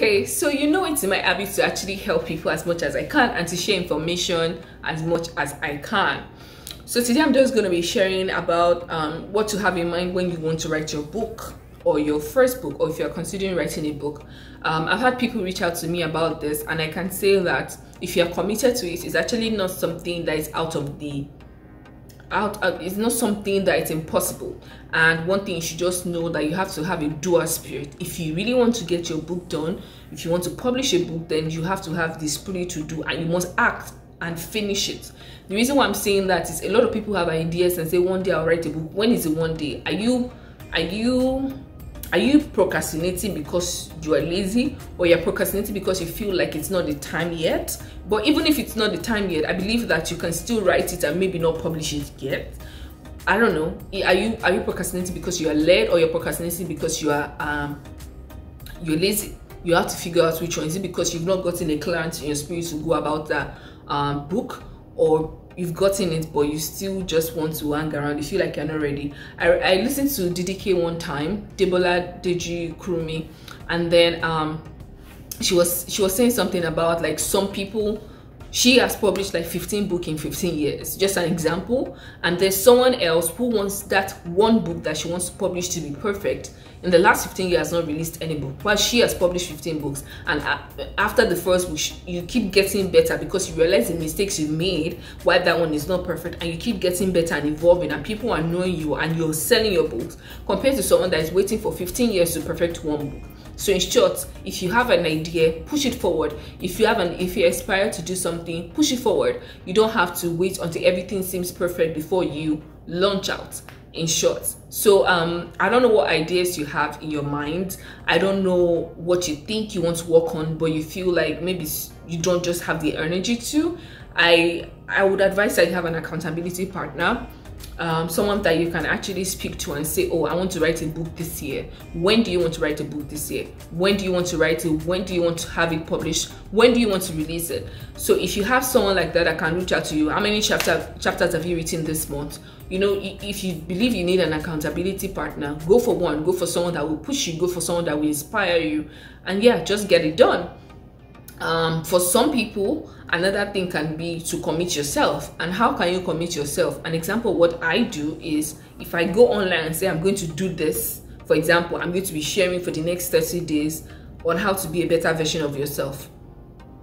Okay, so you know it's in my habit to actually help people as much as I can and to share information as much as I can. So today I'm just going to be sharing about what to have in mind when you want to write your book or your first book, or if you're considering writing a book. I've had people reach out to me about this, and I can say that if you're committed to it, it's actually not something that is it's not something that is impossible. And one thing you should just know, that you have to have a doer spirit. If you really want to get your book done, if you want to publish a book, then you have to have the spirit to do, and you must act and finish it. The reason why I'm saying that is a lot of people have ideas and say, one day I'll write a book. When is it one day? Are you procrastinating because you are lazy, or you're procrastinating because you feel like it's not the time yet? But even if it's not the time yet, I believe that you can still write it and maybe not publish it yet. I don't know. Are you procrastinating because you are led, or you're procrastinating because you are you're lazy? You have to figure out which one. Is it because you've not gotten a client in your spirit to go about that book, or you've gotten it but you still just want to hang around? You feel like you're not ready. I listened to DDK one time, Debola Deji Kurumi, and then she was saying something about, like, some people, she has published like 15 books in 15 years, just an example, and there's someone else who wants that one book that she wants to publish to be perfect. In the last 15 years, has not released any book, while she has published 15 books. And after the first book, you keep getting better because you realize the mistakes you made while that one is not perfect, and you keep getting better and evolving, and people are knowing you and you're selling your books, compared to someone that is waiting for 15 years to perfect one book. So in short, if you have an idea, push it forward. If you aspire to do something, push it forward. You don't have to wait until everything seems perfect before you launch out, in short. So I don't know what ideas you have in your mind. I don't know what you think you want to work on, but you feel like maybe you don't just have the energy to. I would advise that you have an accountability partner, someone that you can actually speak to and say, oh, I want to write a book this year. When do you want to write a book this year? When do you want to write it? When do you want to have it published? When do you want to release it? So if you have someone like that can reach out to you, how many chapters have you written this month? You know, if you believe you need an accountability partner, go for one. Go for someone that will push you. Go for someone that will inspire you, and yeah, just get it done. For some people, another thing can be to commit yourself. And how can you commit yourself? An example of what I do is, if I go online and say I'm going to do this, for example, I'm going to be sharing for the next 30 days on how to be a better version of yourself.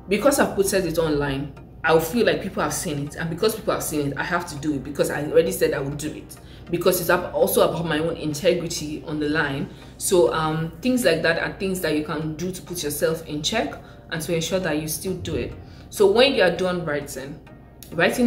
Because I've put it online, I'll feel like people have seen it, and because people have seen it, I have to do it, because I already said I would do it, because it's also about my own integrity on the line. So things like that are things that you can do to put yourself in check and to ensure that you still do it. So when you are done writing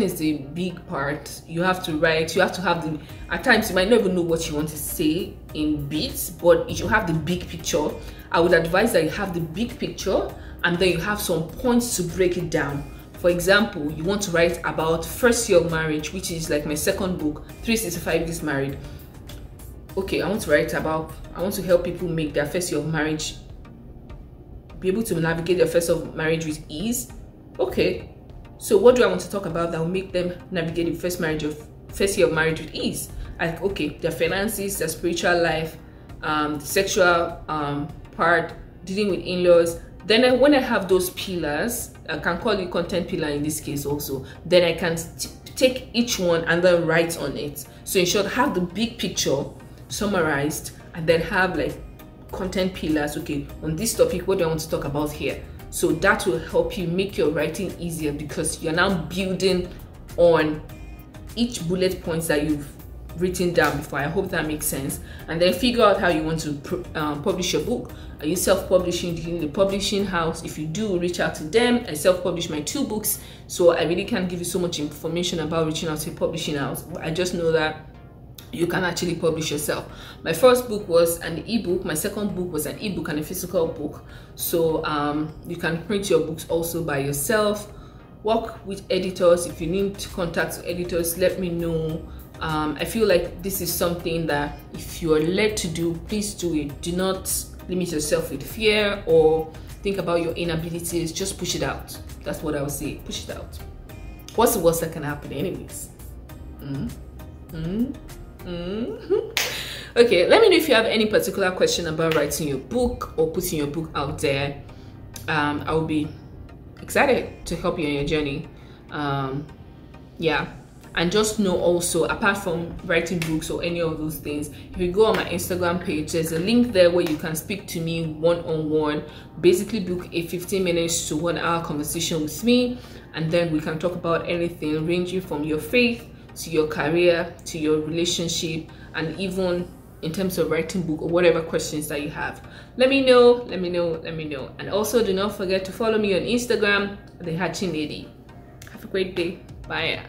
is the big part. You have to write, you have to have at times you might not even know what you want to say in bits, but if you have the big picture, I would advise that you have the big picture, and then you have some points to break it down. For example, you want to write about first year of marriage, which is like my second book, 365 Days Married. Okay, I want to help people make their first year of marriage, be able to navigate their first year of marriage with ease. Okay, so what do I want to talk about that will make them navigate the first year of marriage with ease? Like, okay, their finances, their spiritual life, the sexual part, dealing with in-laws. Then when I have those pillars, I can call it content pillar in this case also, then I can take each one and then write on it. So in short, have the big picture summarized, and then have like content pillars. Okay, on this topic, what do I want to talk about here? So that will help you make your writing easier, because you're now building on each bullet points that you've written down before. I hope that makes sense. And then figure out how you want to publish your book. Are you self-publishing? Do you need a publishing house? If you do, reach out to them. I self-published my 2 books, so I really can't give you so much information about reaching out to a publishing house. I just know that you can actually publish yourself. My first book was an ebook. My second book was an ebook and a physical book. So you can print your books also by yourself. Work with editors. If you need to contact editors, let me know. I feel like this is something that if you are led to do, please do it. Do not limit yourself with fear or think about your inabilities. Just push it out. That's what I would say. Push it out. What's the worst that can happen anyways? Okay, let me know if you have any particular question about writing your book or putting your book out there. I'll be excited to help you on your journey. Yeah. And just know also, apart from writing books or any of those things, if you go on my Instagram page, there's a link there where you can speak to me one-on-one. Basically book a 15 minutes to 1 hour conversation with me, and then we can talk about anything ranging from your faith to your career to your relationship, and even in terms of writing book or whatever questions that you have. Let me know. And also do not forget to follow me on Instagram, the Hatching Lady. Have a great day. Bye.